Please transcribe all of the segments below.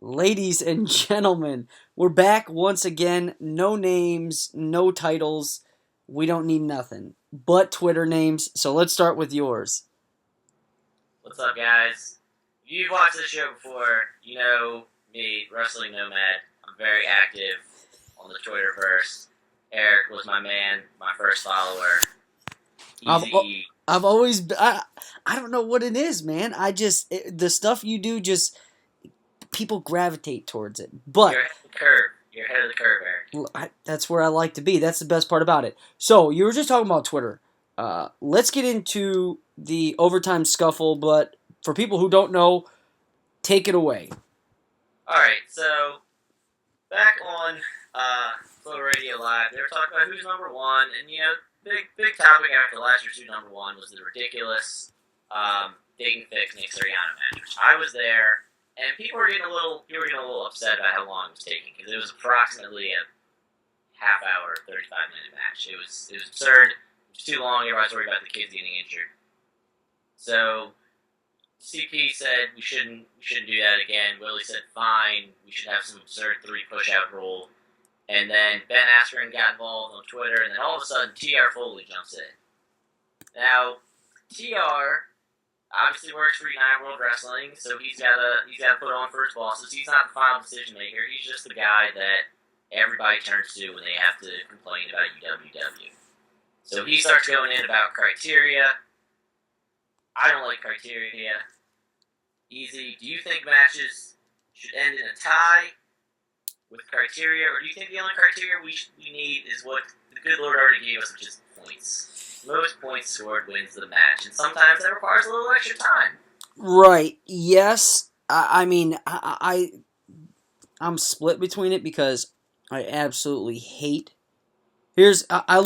Ladies and gentlemen, we're back once again. No names, no titles. We don't need nothing but Twitter names. So let's start with yours. What's up, guys? If you've watched this show before, you know me, Wrestling Nomad. I'm very active on the Twitterverse. Eric was my man, my first follower. I've Easy E. I've always I don't know what it is, man. The stuff you do just people gravitate towards it. You're But ahead of the curve. You're ahead of the curve, Eric. that's where I like to be. That's the best part about it. So you were just talking about Twitter. Let's get into the overtime scuffle. But for people who don't know, take it away. Alright, so back on Flow Radio Live, they were talking about who's number one, and big topic after last year's who number one was the ridiculous Dig and Fix Nick Sirianni match. Which I was there, and people were getting a little upset about how long it was taking because it was approximately a half hour, 35-minute match. It was absurd. It was too long. Everybody's worried about the kids getting injured. So CP said we shouldn't do that again. Willie said fine. We should have some absurd 3 push-out rule. And then Ben Askren got involved on Twitter, and then all of a sudden TR Foley jumps in. Now TR obviously works for United World Wrestling, so he's got to put on for his bosses. He's not the final decision maker. He's just the guy that everybody turns to when they have to complain about UWW. So he starts going in about criteria. I don't like criteria. Easy. Do you think matches should end in a tie with criteria, or do you think the only criteria we need is what the good Lord already gave us, which is points? Most points scored wins the match, and sometimes that requires a little extra time. Right. Yes. I'm split between it because I absolutely hate. I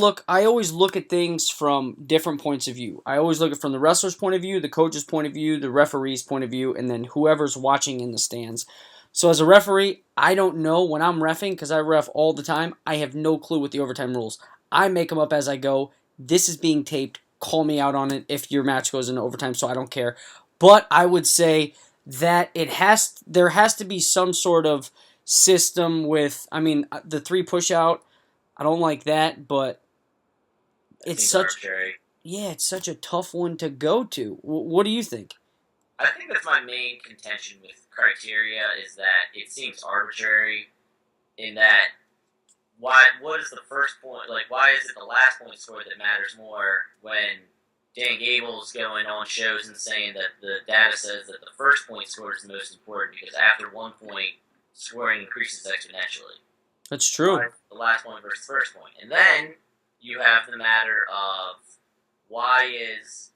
always look at things from different points of view. I always look at it from the wrestler's point of view, the coach's point of view, the referee's point of view, and then whoever's watching in the stands. So as a referee, I don't know when I'm reffing because I ref all the time. I have no clue what the overtime rules. I make them up as I go. This is being taped. Call me out on it if your match goes into overtime, so I don't care. But I would say that there has to be some sort of system with. I mean, the 3 push out. I don't like that, but That it's seems such arbitrary. it's such a tough one to go to. What do you think? I think that's my main contention with criteria is that it seems arbitrary in that what is the first point, like why is it the last point scored that matters more when Dan Gable's going on shows and saying that the data says that the first point scored is the most important because after 1 point, scoring increases exponentially. That's true. The last point versus the first point. And then you have the matter of why is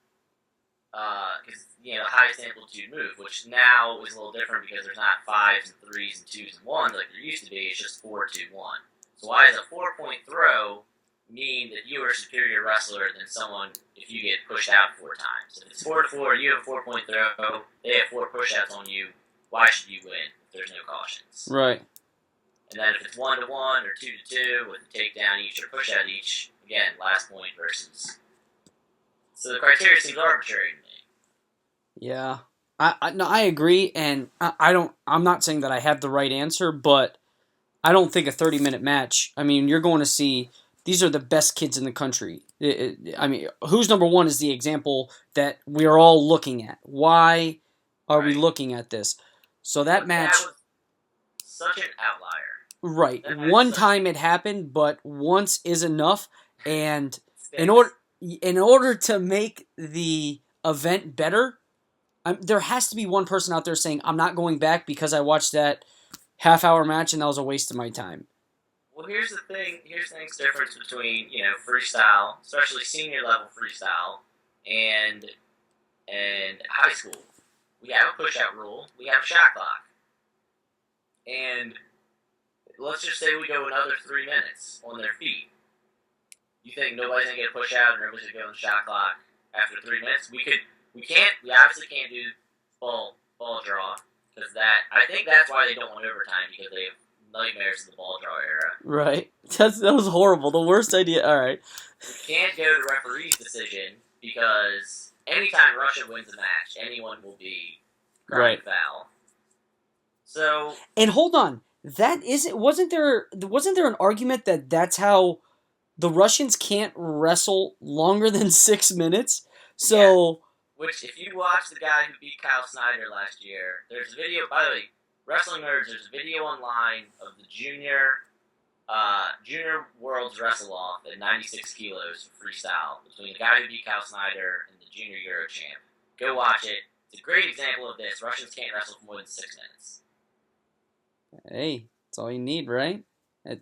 because the highest amplitude move, which now is a little different because there's not 5s and 3s and 2s and 1s like there used to be. It's just 4, 2, 1. So why does a 4-point throw mean that you are a superior wrestler than someone if you get pushed out 4 times? If it's 4-4, you have a 4-point throw, they have 4 push-outs on you, why should you win if there's no cautions? Right. And then if it's 1-1 or 2-2 with a takedown each or push out each, again, last point versus. So the criteria seems arbitrary to me. Yeah. I agree, and I'm not saying that I have the right answer, but I don't think a 30-minute match. I mean, you're going to see these are the best kids in the country. I mean, who's number one is the example that we are all looking at. Why are we looking at this? So that match. That was such an outlier. Right. One time it happened, but once is enough. And in order to make the event better, there has to be one person out there saying, I'm not going back because I watched that half-hour match and that was a waste of my time. Well, here's the thing. Here's the difference between freestyle, especially senior level freestyle, and high school. We have a push-out rule. We have a shot clock. And let's just say we go another 3 minutes on their feet. You think nobody's gonna get a push out and everybody's gonna go on the shot clock after 3 minutes? We obviously can't do ball draw because I think that's why they don't want overtime because they have nightmares of the ball draw era. Right. That was horrible. The worst idea. All right. We can't go to referee's decision because anytime Russia wins a match, anyone will be crying foul. So And hold on, wasn't there an argument that that's how the Russians can't wrestle longer than 6 minutes? yeah, So which if you watch the guy who beat Kyle Snyder last year, there's a video. By the way, wrestling nerds, there's a video online of the junior world's wrestle off at 96 kilos for freestyle between the guy who beat Kyle Snyder and the junior Euro champ. Go watch it. It's a great example of this. Russians can't wrestle for more than 6 minutes. hey, that's all you need, right?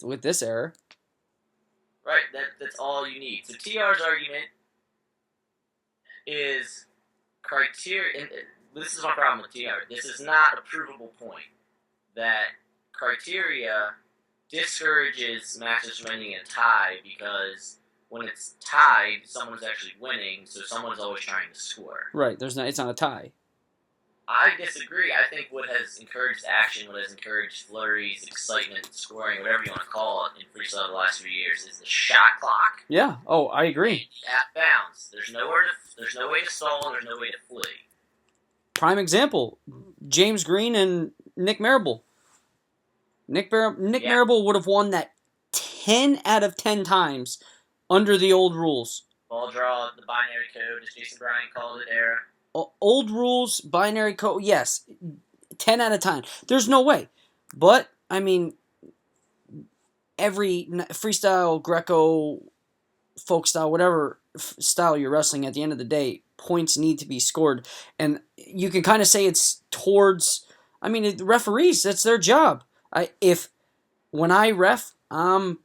With this era. Right, that's all you need. So TR's argument is criteria. And this is my problem with TR. This is not a provable point. That criteria discourages matches from ending in a tie because when it's tied, someone's actually winning, so someone's always trying to score. Right. It's not a tie. I disagree. I think what has encouraged action, what has encouraged flurries, excitement, scoring, whatever you want to call it, in freestyle the last few years is the shot clock. Yeah. Oh, I agree. At bounds. There's no way to stall, there's no way to flee. Prime example, James Green and Nick Marable. Nick Marable would have won that 10 out of 10 times under the old rules. Ball draw, the binary code, as Jason Bryan called it, era. Old rules, binary code, yes. 10 out of 10. There's no way. But, I mean, every freestyle, Greco, folk style, whatever style you're wrestling, at the end of the day, points need to be scored. And you can kind of say it's towards, I mean, the referees, that's their job. When I ref, I'm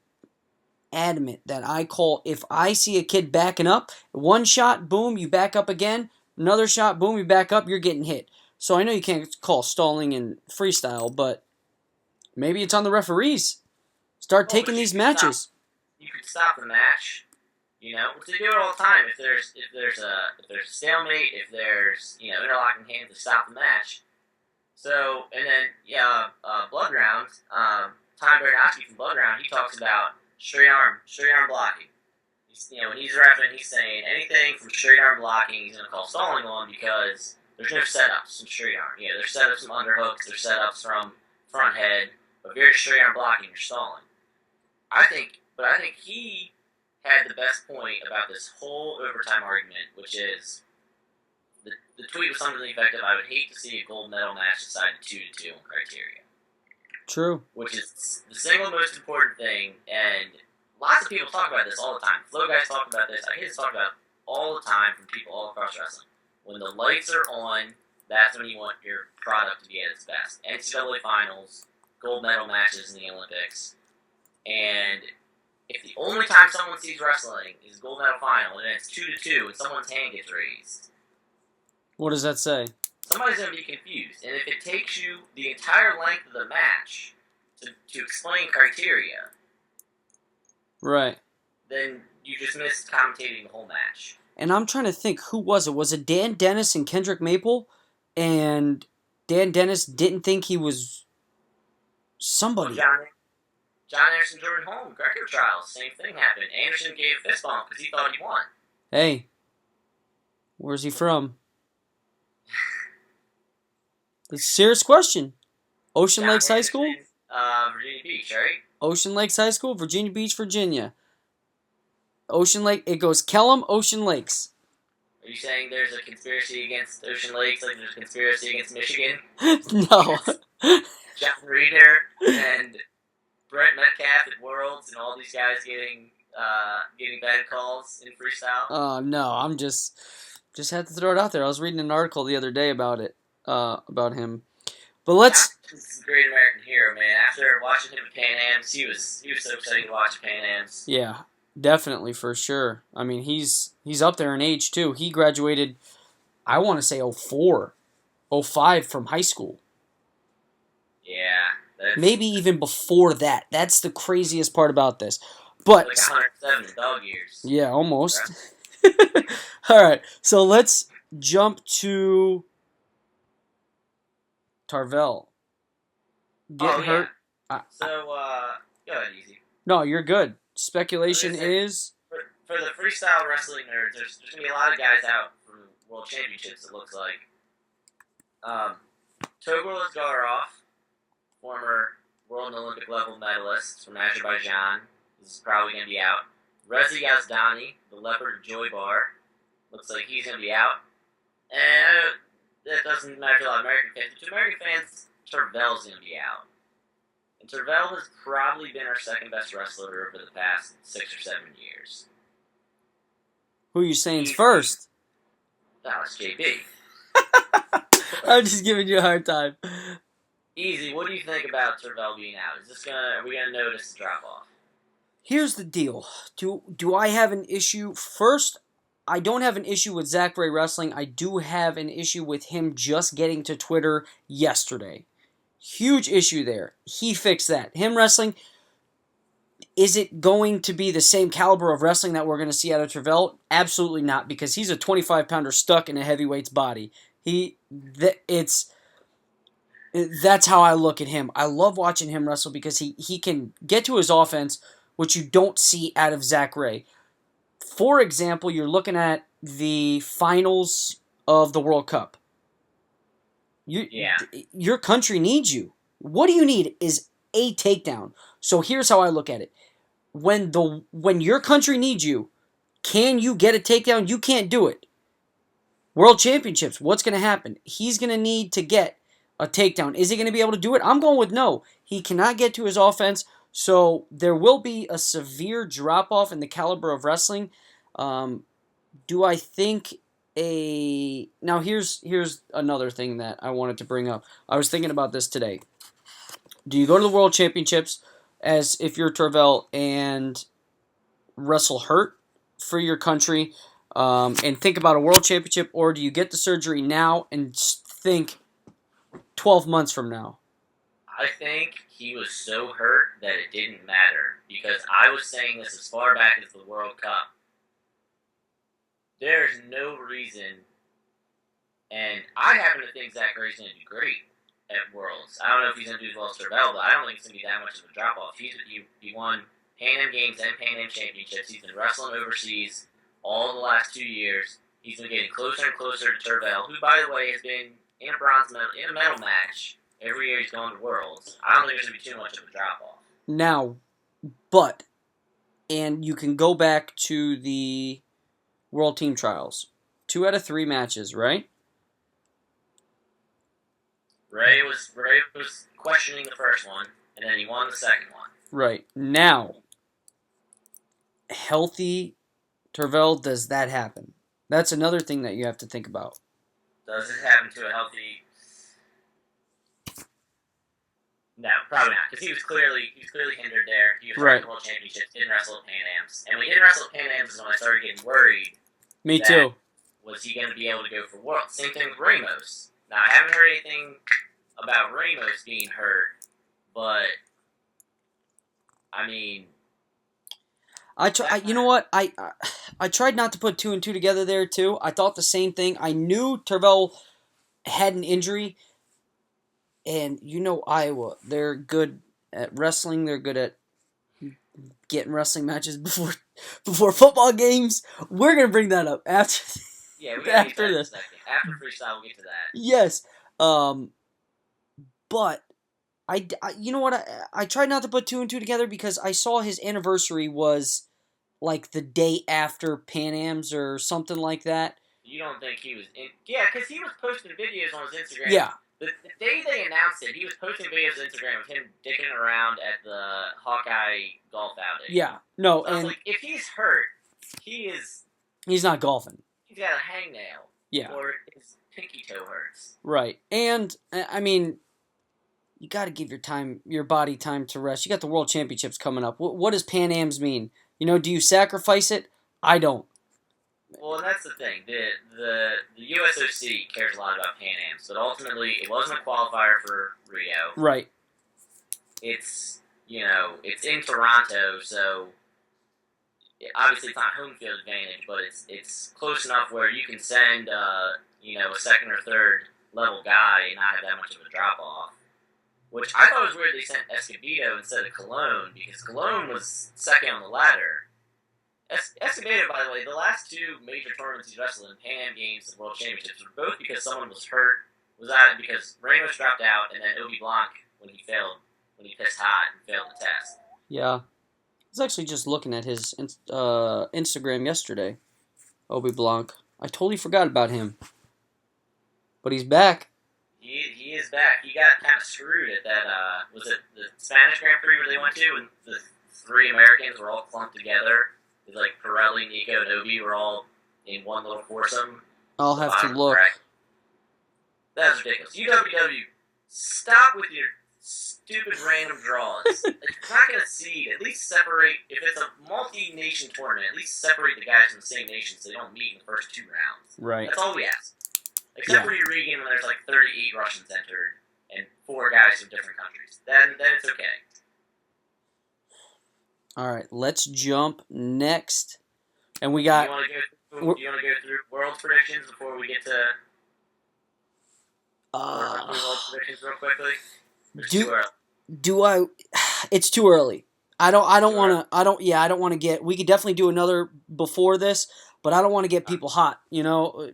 adamant that I call, if I see a kid backing up, one shot, boom, you back up again, another shot, boom, you back up, you're getting hit. So I know you can't call stalling in freestyle, but maybe it's on the referees. Start taking these matches. You could stop the match. You know, they do it all the time. If there's a stalemate, if there's interlocking hands to stop the match. So and then blood round. Tom Bernowski from Blood Round, he talks about straight arm blocking. When he's refereeing, he's saying anything from straight arm blocking, he's gonna call stalling on because there's no setups from straight arm. There's setups from underhooks, there's setups from front head, but if you're straight arm blocking, you're stalling. I think he had the best point about this whole overtime argument, which is the tweet was something to the effect of, I would hate to see a gold medal match decided 2-2 on criteria. True. Which is the single most important thing, and lots of people talk about this all the time. Flow guys talk about this. I hear this talked about all the time from people all across wrestling. When the lights are on, that's when you want your product to be at its best. NCAA finals, gold medal matches in the Olympics, and if the only time someone sees wrestling is gold medal final and it's 2-2 and someone's hand gets raised, what does that say? Somebody's going to be confused. And if it takes you the entire length of the match to explain criteria, right, then you just missed commentating the whole match. And I'm trying to think, who was it? Was it Dan Dennis and Kendrick Maple? And Dan Dennis didn't think he was somebody. Well, John Anderson, Jordan Holm, Greco trials, same thing happened. Anderson gave a fist bump because he thought he won. Hey, where's he from? It's a serious question. Ocean John Lakes Anderson, High School? Virginia Beach, right? Ocean Lakes High School, Virginia Beach, Virginia. Ocean Lake, it goes Kellum, Ocean Lakes. Are you saying there's a conspiracy against Ocean Lakes like there's a conspiracy against Michigan? No. John Reeder and Brent Metcalf at Worlds and all these guys getting bad calls in freestyle? Oh, no, I'm just had to throw it out there. I was reading an article the other day about it, about him. But let's... He's a great American hero, man. After watching him at Pan Am's, he was so excited to watch Pan Am's. Yeah, definitely, for sure. I mean, he's up there in age, too. He graduated, I want to say, 04, 05 from high school. Yeah. Maybe even before that. That's the craziest part about this. But like 107 dog years. Yeah, almost. All right, so let's jump to Tarvel. Get hurt. Yeah. Go ahead, easy. No, you're good. Speculation is... For the freestyle wrestling nerds, there's going to be a lot of guys out from World Championships, it looks like. Togor Lazarov, Olympic level medalist from Azerbaijan, is probably going to be out. Reza Yazdani, the leopard Joy Bar, looks like he's going to be out. And that doesn't matter to a lot of American fans. But to American fans, Tervel's going to be out. And Tervel has probably been our second best wrestler over the past 6 or 7 years. Who are you saying's first? That was JB. I'm just giving you a hard time. Easy. What do you think about Tervel being out? Are we gonna notice a drop off? Here's the deal. Do I have an issue? First, I don't have an issue with Zach Ray wrestling. I do have an issue with him just getting to Twitter yesterday. Huge issue there. He fixed that. Him wrestling. Is it going to be the same caliber of wrestling that we're going to see out of Tervel? Absolutely not, because he's a 25-pounder stuck in a heavyweight's body. That's how I look at him. I love watching him wrestle because he can get to his offense, which you don't see out of Zach Ray. For example, you're looking at the finals of the World Cup. Your country needs you. What do you need is a takedown. So here's how I look at it. When your country needs you, can you get a takedown? You can't do it. World Championships, what's going to happen? He's going to need to get a takedown. Is he going to be able to do it? I'm going with no. He cannot get to his offense, so there will be a severe drop-off in the caliber of wrestling. Do I think Now, here's another thing that I wanted to bring up. I was thinking about this today. Do you go to the World Championships as if you're Tervel and wrestle hurt for your country and think about a World Championship, or do you get the surgery now and think 12 months from now? I think he was so hurt that it didn't matter, because I was saying this as far back as the World Cup. There's no reason, and I happen to think Zach Ray's going to do great at Worlds. I don't know if he's going to do as well as Tervel, but I don't think it's going to be that much of a drop-off. He won Pan Am Games and Pan Am Championships. He's been wrestling overseas all the last 2 years. He's been getting closer and closer to Tervel, who, by the way, has been in a medal match every year he's going to Worlds. I don't think there's going to be too much of a drop-off. Now, and you can go back to the World Team Trials. 2 out of 3 matches, right? Ray was questioning the first one, and then he won the second one. Right. Now, healthy Tervel, does that happen? That's another thing that you have to think about. Does it happen to a healthy? No, probably not, because he was clearly hindered there. He was right. World Championships, didn't wrestle at Pan Am's, and when he didn't wrestle at Pan Am's is when I started getting worried. Me too. Was he going to be able to go for Worlds? Same thing with Ramos. Now, I haven't heard anything about Ramos being hurt, but I mean, you know what? I tried not to put 2 and 2 together there too. I thought the same thing. I knew Tervel had an injury, and you know Iowa, they're good at wrestling. They're good at getting wrestling matches before football games. We're gonna bring that up after. Yeah, after this. After freestyle, we'll get to that. Yes, but you know what? I tried not to put 2 and 2 together because I saw his anniversary was like the day after Pan Am's or something like that. You don't think he was in? Yeah, because he was posting videos on his Instagram. Yeah. The day they announced it, he was posting videos on Instagram of him dicking around at the Hawkeye golf outing. Yeah. No, so I was like, if he's hurt, he's not golfing. He's got a hangnail. Yeah. Or his pinky toe hurts. Right. And, I mean, you got to give your body time to rest. You got the World Championships coming up. What does Pan Am's mean? You know, do you sacrifice it? I don't. Well, and that's the thing. The USOC cares a lot about Pan Am's, but ultimately it wasn't a qualifier for Rio. Right. It's in Toronto, so obviously it's not home field advantage, but it's close enough where you can send a second or third level guy and not have that much of a drop off. Which I thought was weird they sent Escobedo instead of Cologne, because Cologne was second on the ladder. Escobedo, by the way, the last 2 major tournaments he's wrestled in, Pan Am Games and World Championships, were both because someone was hurt, was out because Ramos dropped out, and then Obi Blanc, when he pissed hot and failed the test. Yeah. I was actually just looking at his Instagram yesterday. Obi Blanc. I totally forgot about him. But he's back. He is back. He got kind of screwed at that. Was it the Spanish Grand Prix where they went to, and the three Americans were all clumped together? It was like Pirelli, Nico, and Obi were all in one little foursome. I'll have to look. That's ridiculous. UWW, stop with your stupid random draws. If you're not going to seed, at least separate. If it's a multi-nation tournament, at least separate the guys from the same nation so they don't meet in the first 2 rounds. Right. That's all we ask. Except for Eurasian when there's like 38 Russians entered and 4 guys from different countries. Then it's okay. All right, let's jump next. And we got... Do you want to go through world predictions before we get to... world predictions real quickly? Do I... It's too early. I don't want to get... We could definitely do another before this, but I don't want to get people hot, you know?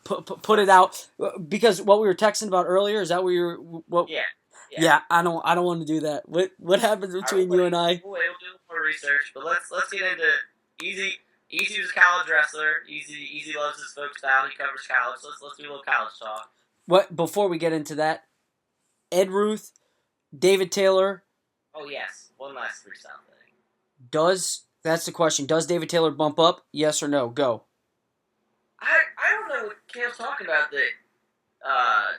Put it out. Because what we were texting about earlier, is that what you were... Yeah, I don't want to do that. What happens between you and I? We'll do more research, but let's get into Easy. Easy was a college wrestler. Easy loves his folk style. He covers college. So let's do a little college talk. What before we get into that? Ed Ruth, David Taylor. Oh yes, one last freestyle thing. That's the question? Does David Taylor bump up? Yes or no? Go. I don't know what Kale's talking about that.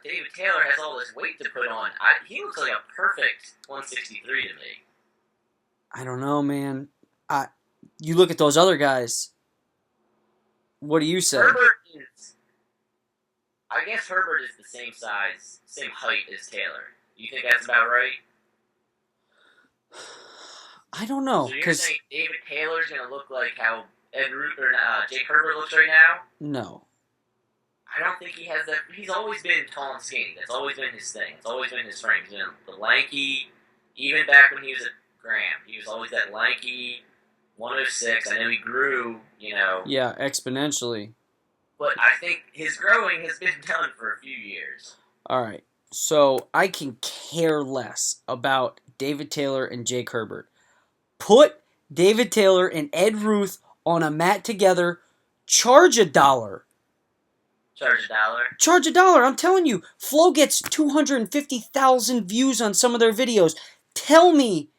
David Taylor has all this weight to put on. He looks like a perfect 163 to me. I don't know, man. You look at those other guys. What do you say? I guess Herbert is the same size, same height as Taylor. You think that's about right? I don't know. So you're saying David Taylor's going to look like how Ed Root or Jake Herbert looks right now? No. I don't think he has that. He's always been tall and skinny. That's always been his thing. It's always been his frame. He's been the lanky, even back when he was at Graham. He was always that lanky 106. I know he grew, Yeah, exponentially. But I think his growing has been done for a few years. All right. So I can care less about David Taylor and Jake Herbert. Put David Taylor and Ed Ruth on a mat together. Charge $1. Charge $1? Charge $1. I'm telling you. Flo gets 250,000 views on some of their videos. Tell me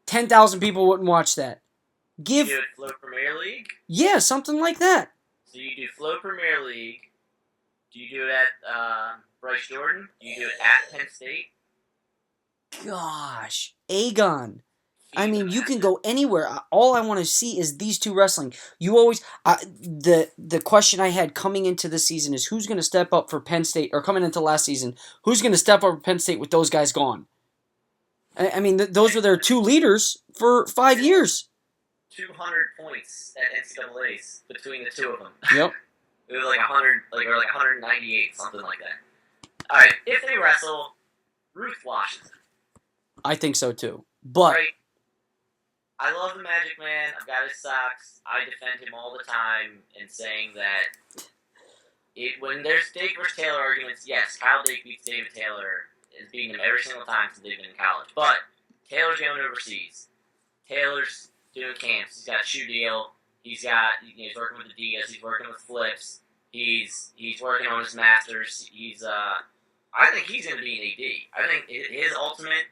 10,000 people wouldn't watch that. You do it Flo Premier League? Yeah, something like that. So you do Flo Premier League. Do you do it at Bryce Jordan? Do you do it at Penn State? Gosh. Aegon. I mean, you can go anywhere. All I want to see is these two wrestling. You always... the question I had coming into this season is who's going to step up for Penn State, or coming into last season, who's going to step up for Penn State with those guys gone? I mean, those were their 2 leaders for 5 years. 200 points at NCAA's between the 2 of them. Yep. It was like 100, or 198, something like that. All right, if they wrestle, Ruth washes it. I think so too. But right. I love the Magic Man. I've got his socks. I defend him all the time in saying that when there's Dake versus Taylor arguments, yes, Kyle Dake beats David Taylor, is beating him every single time since they've been in college. But Taylor's going overseas. Taylor's doing camps. He's got a shoe deal. He's working with the Diaz. He's working with Flips. He's working on his masters. I think he's going to be an AD. I think his ultimate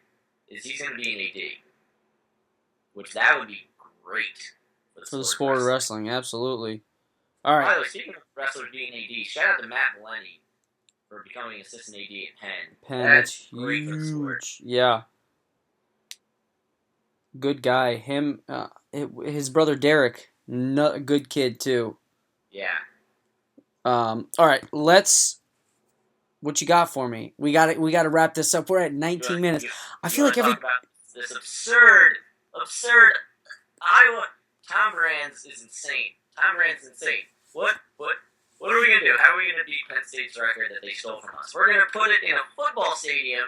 is he's going to be an AD, which that would be great for the sport of wrestling. Absolutely. All right. By the way, speaking of wrestlers being AD, shout out to Matt Maloney for becoming assistant AD at Penn. That's huge. Yeah. Good guy. Him, his brother Derek, good kid too. Yeah. All right, what you got for me? We got to wrap this up. We're at 19 minutes. I feel like talk about this absurd Iowa. Tom Brands is insane. Tom Brands is insane. What are we gonna do? How are we gonna beat Penn State's record that they stole from us? We're gonna put it in a football stadium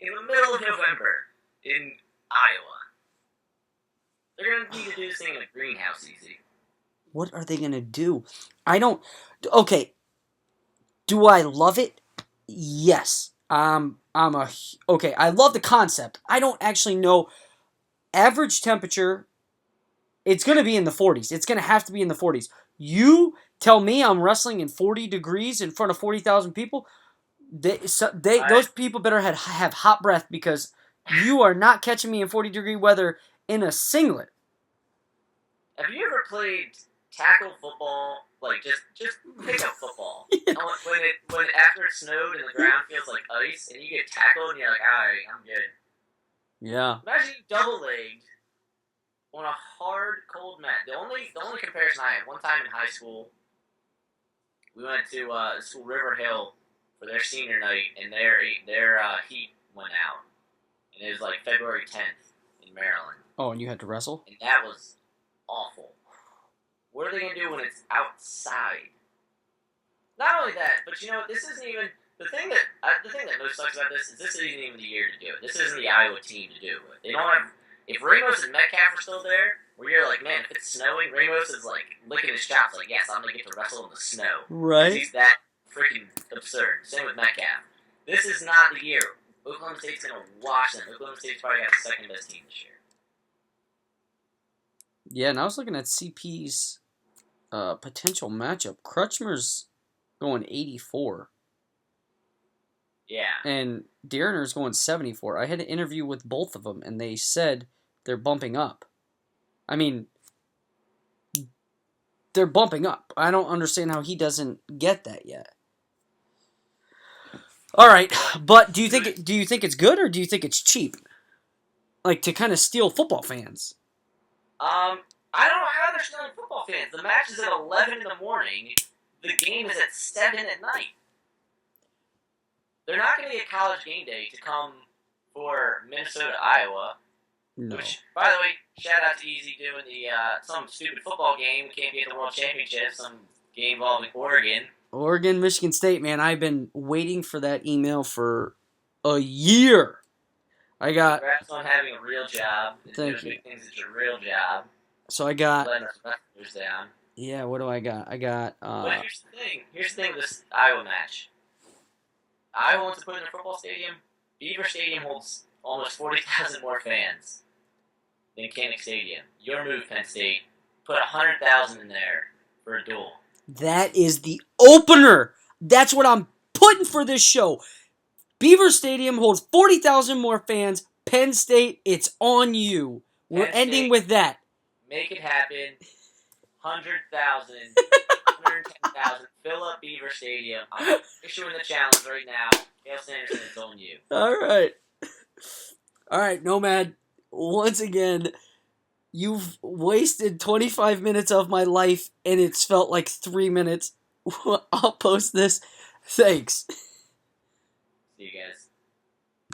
in the middle of November in Iowa. They're gonna need to do this thing in a greenhouse, easy. What are they gonna do? I don't. Okay. Do I love it? Yes. Okay, I love the concept. I don't actually know average temperature. It's going to be in the 40s. It's going to have to be in the 40s. You tell me I'm wrestling in 40 degrees in front of 40,000 people. Those people better have hot breath because you are not catching me in 40-degree weather in a singlet. Have you ever played tackle football? Like just pick up football. Yeah. When after it snowed and the ground feels like ice and you get tackled and you're like, all right, I'm good. Yeah. Imagine you double legged on a hard cold mat. The only comparison I had one time in high school, we went to school River Hill for their senior night and their heat went out and it was like February 10th in Maryland. Oh, and you had to wrestle? And that was awful. What are they going to do when it's outside? Not only that, but this isn't even the thing that most sucks about this is this isn't even the year to do it. This isn't the Iowa team to do it. They don't have. If Ramos and Metcalf are still there, where you're like, man, if it's snowing, Ramos is like licking his chops, like, yes, I'm gonna get to wrestle in the snow. Right. He's that freaking absurd. Same with Metcalf. This is not the year. Oklahoma State's gonna wash them. Oklahoma State's probably got the second best team this year. Yeah, and I was looking at CP's potential matchup. Crutchmer's going 84. Yeah. And Dearner's going 74. I had an interview with both of them, and they said they're bumping up. I mean, they're bumping up. I don't understand how he doesn't get that yet. All right, but do you think it's good or do you think it's cheap? Like to kind of steal football fans. I don't know how they're stealing football fans. The match is at 11 in the morning. The game is at 7 at night. They're not going to get College Game Day to come for Minnesota, Iowa. No. Which, by the way, shout out to Easy doing the some stupid football game. Can't be at the World Championship. Some game involving Oregon. Oregon, Michigan State, man. I've been waiting for that email for a year. Congrats on having a real job. Thank you. Things it's your real job. So I got. Letting our messengers down. Yeah, what do I got? I got. But here's the thing. Here's the thing with this Iowa match. Iowa wants to put in a football stadium. Beaver Stadium holds almost 40,000 more fans than Kinnick Stadium. Your move, Penn State. Put 100,000 in there for a duel. That is the opener. That's what I'm putting for this show. Beaver Stadium holds 40,000 more fans. Penn State, it's on you. We're ending with that. Make it happen. 100,000. 110,000. Fill up Beaver Stadium. I'm issuing the challenge right now. Gail Sanderson, it's on you. All right, Nomad. Once again, you've wasted 25 minutes of my life, and it's felt like 3 minutes. I'll post this. Thanks. See you guys.